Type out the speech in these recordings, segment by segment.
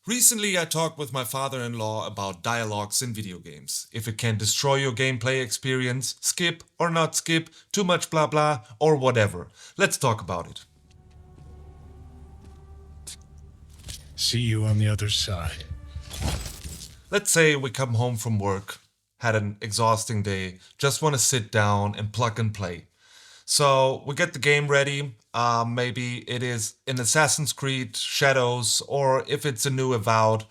Recently, I talked with my father-in-law about dialogues in video games. If it can destroy your gameplay experience, skip or not skip, too much blah blah, or whatever. Let's talk about it. See you on the other side. Let's say we come home from work, had an exhausting day, just want to sit down and plug and play. So we get the game ready. Maybe it is an Assassin's Creed, Shadows, or if it's a new Avowed,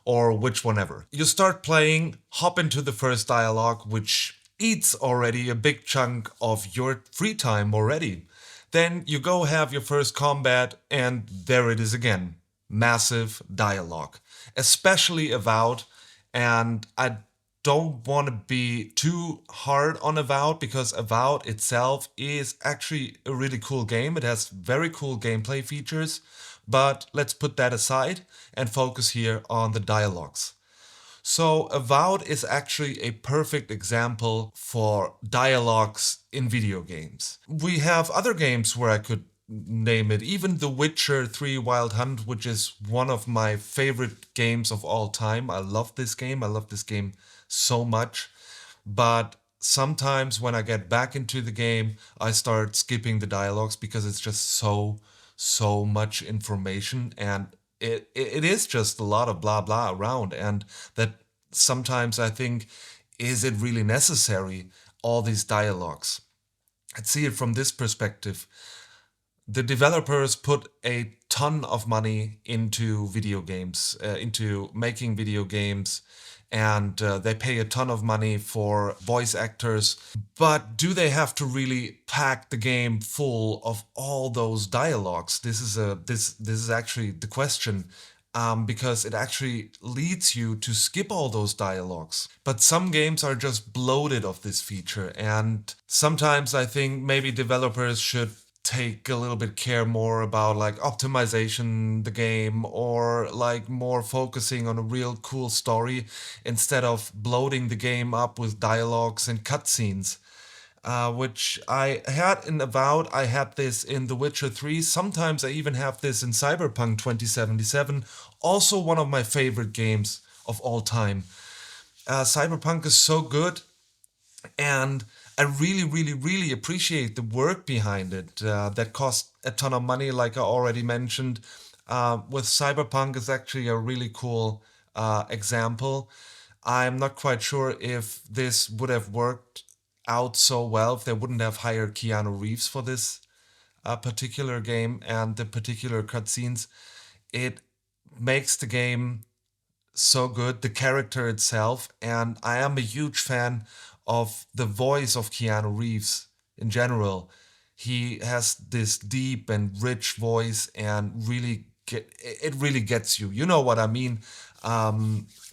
or which one ever. You start playing, hop into the first dialogue, which eats already a big chunk of your free time already. Then you go have your first combat, and there it is again. Massive dialogue. Especially Avowed, and I don't want to be too hard on Avowed because Avowed itself is actually a really cool game. It has very cool gameplay features, but let's put that aside and focus here on the dialogues. So, Avowed is actually a perfect example for dialogues in video games. We have other games where I could name it, even The Witcher 3 Wild Hunt, which is one of my favorite games of all time. I love this game. I love this game so much. But sometimes when I get back into the game, I start skipping the dialogues because it's just so much information, and it is just a lot of blah blah around, and that sometimes I think, is it really necessary, all these dialogues? I'd see it from this perspective. The developers put a ton of money into video games, into making video games, and they pay a ton of money for voice actors. But do they have to really pack the game full of all those dialogues? This is actually the question. Because it actually leads you to skip all those dialogues. But some games are just bloated of this feature, and sometimes I think maybe developers should take a little bit care more about like optimization the game, or like more focusing on a real cool story instead of bloating the game up with dialogues and cutscenes. Which I had in Avowed, I had this in The Witcher 3, sometimes I even have this in Cyberpunk 2077, also one of my favorite games of all time. Cyberpunk is so good, and I really appreciate the work behind it. That cost a ton of money, like I already mentioned. With Cyberpunk is actually a really cool example. I'm not quite sure if this would have worked out so well if they wouldn't have hired Keanu Reeves for this particular game and the particular cutscenes. It makes the game so good, the character itself, and I am a huge fan of the voice of Keanu Reeves in general. He has this deep and rich voice, and it really gets you. You know what I mean?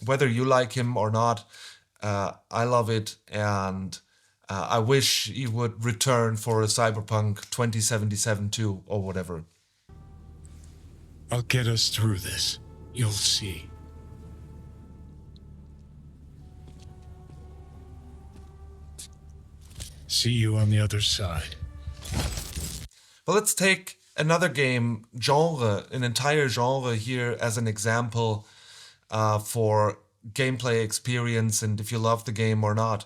Whether you like him or not, I love it, and I wish he would return for a Cyberpunk 2077 too, or whatever. I'll get us through this. You'll see. See you on the other side. But let's take another game genre, an entire genre here as an example for gameplay experience and if you love the game or not.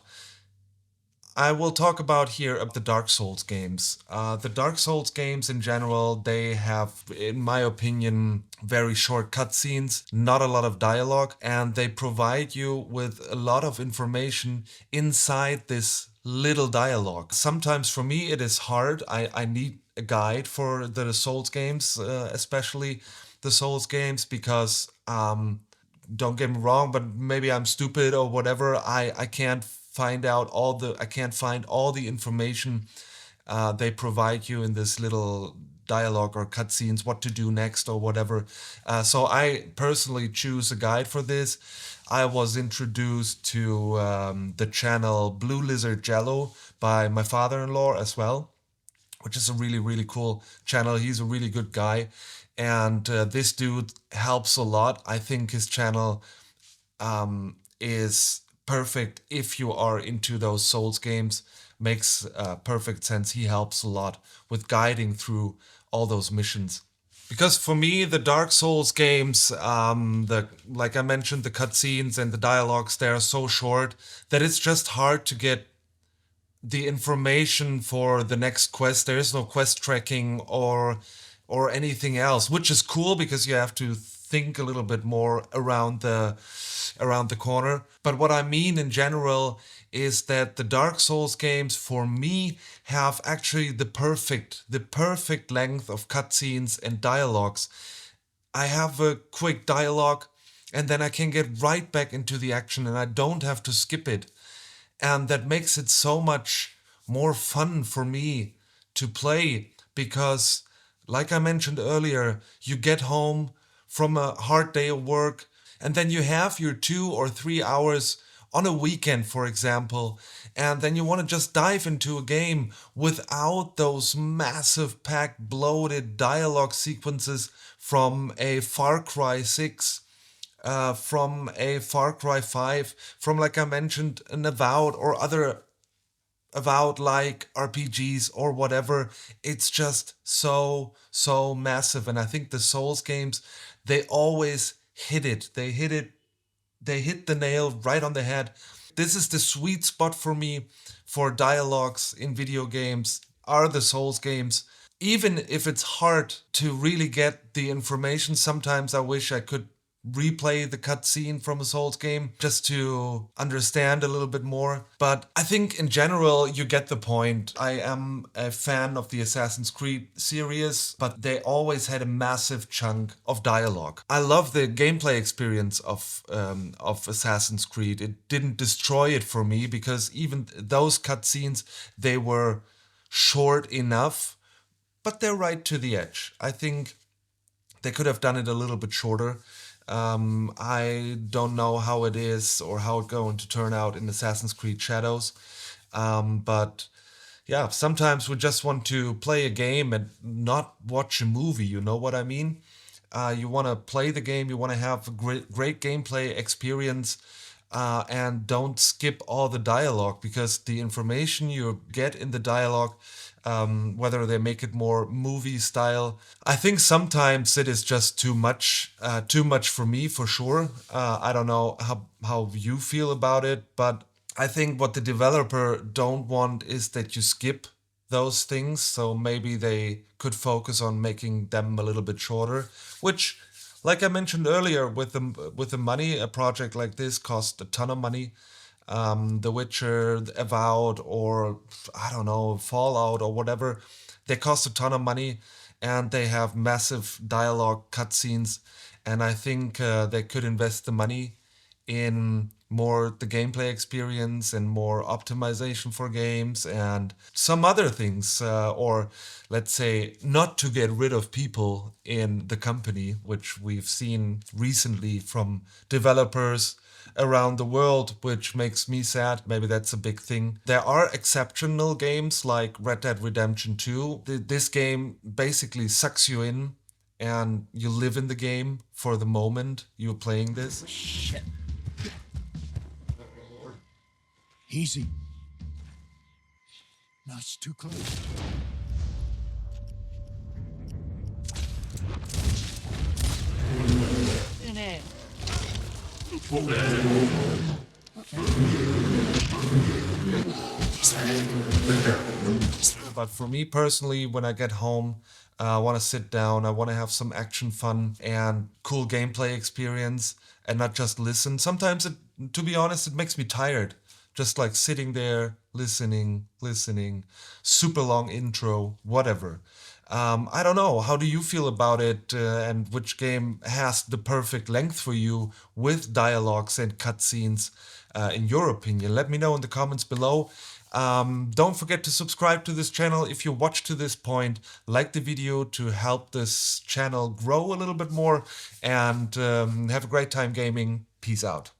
I will talk about here the Dark Souls games. The Dark Souls games in general, they have, in my opinion, very short cutscenes, not a lot of dialogue, and they provide you with a lot of information inside this little dialogue. Sometimes for me it is hard. I need a guide for the Souls games, especially the Souls games, because don't get me wrong, but maybe I'm stupid or whatever. I can't find out I can't find all the information they provide you in this little dialogue or cutscenes, what to do next or whatever. So I personally choose a guide for this. I was introduced to the channel Blue Lizard Jello by my father-in-law as well, which is a really cool channel. He's a really good guy, and this dude helps a lot. I think his channel is perfect if you are into those Souls games. Makes perfect sense. He helps a lot with guiding through all those missions. Because for me, the Dark Souls games, the like I mentioned, the cutscenes and the dialogues, they are so short that it's just hard to get the information for the next quest. There is no quest tracking or anything else, which is cool because you have to think a little bit more around the corner. But what I mean in general is that the Dark Souls games for me have actually the perfect length of cutscenes and dialogues. I have a quick dialogue and then I can get right back into the action and I don't have to skip it. And that makes it so much more fun for me to play because, like I mentioned earlier, you get home from a hard day of work and then you have your 2 or 3 hours on a weekend, for example, and then you want to just dive into a game without those massive, packed, bloated dialogue sequences from a Far Cry 6, from a Far Cry 5, from, like I mentioned, an Avowed or other Avowed like RPGs or whatever. It's just so massive. And I think the Souls games, they always hit it. They hit the nail right on the head. This is the sweet spot for me for dialogues in video games, are the Souls games. Even if it's hard to really get the information, sometimes I wish I could replay the cutscene from a Souls game just to understand a little bit more. But I think in general, you get the point. I am a fan of the Assassin's Creed series, but they always had a massive chunk of dialogue. I love the gameplay experience of Assassin's Creed. It didn't destroy it for me because even those cutscenes, they were short enough, but they're right to the edge. I think they could have done it a little bit shorter. I don't know how it is or how it's going to turn out in Assassin's Creed Shadows. But yeah, sometimes we just want to play a game and not watch a movie. You know what I mean? You want to play the game, you want to have a great gameplay experience, and don't skip all the dialogue because the information you get in the dialogue, whether they make it more movie style, I think sometimes it is just too much for me for sure. I don't know how you feel about it, but I think what the developer don't want is that you skip those things. So maybe they could focus on making them a little bit shorter, which, like I mentioned earlier, with the money, a project like this costs a ton of money. The Witcher, Avowed, or I don't know, Fallout or whatever, they cost a ton of money and they have massive dialogue cutscenes. And I think they could invest the money in more the gameplay experience and more optimization for games and some other things, or let's say not to get rid of people in the company, which we've seen recently from developers around the world, which makes me sad. Maybe that's a big thing. There are exceptional games like Red Dead Redemption 2. This game basically sucks you in and you live in the game for the moment you're playing this. Shit. Easy. No, it's too close. In it. But for me personally, when I get home, I want to sit down, I want to have some action fun and cool gameplay experience and not just listen. Sometimes, to be honest, it makes me tired. Just like sitting there, listening, super long intro, whatever. I don't know. How do you feel about it? And which game has the perfect length for you with dialogues and cutscenes, in your opinion? Let me know in the comments below. Don't forget to subscribe to this channel if you watched to this point. Like the video to help this channel grow a little bit more. And have a great time gaming. Peace out.